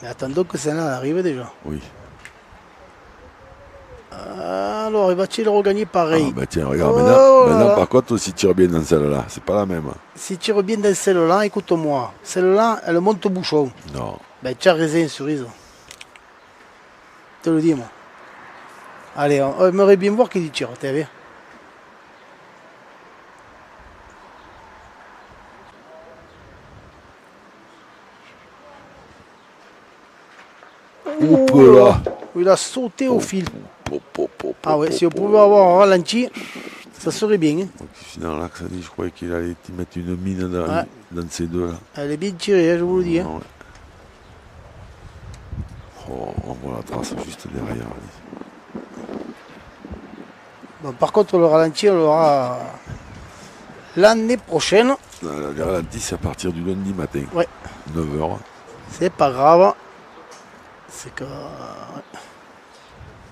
Mais attendons que celle-là arrive déjà. Oui. Alors, il va-t-il le regagner pareil? Ah, bah tiens, regarde, Oh là maintenant, là. par contre, si tu tires bien dans celle-là, c'est pas la même. Si tu tires bien dans celle-là, écoute-moi. Celle-là, elle monte au bouchon. Non. Ben, tu as raisin, cerise. Je te le dis, moi. Allez, on aimerait bien voir qui tire, t'as vu? Oups Oh là. là. Il a sauté au fil. Ah ouais, si on on pouvait avoir un ralenti, ça serait bien. Hein. Dans l'axe, je croyais qu'il allait y mettre une mine Ouais. dans ces deux-là. Elle est bien tirée, hein, je vous le dis. Hein. Ouais. Oh, on voit la trace juste derrière. Bon, par contre, le ralenti, on l'aura l'année prochaine. Les ralentis, c'est à partir du lundi matin. Ouais. 9h. C'est pas grave. C'est que.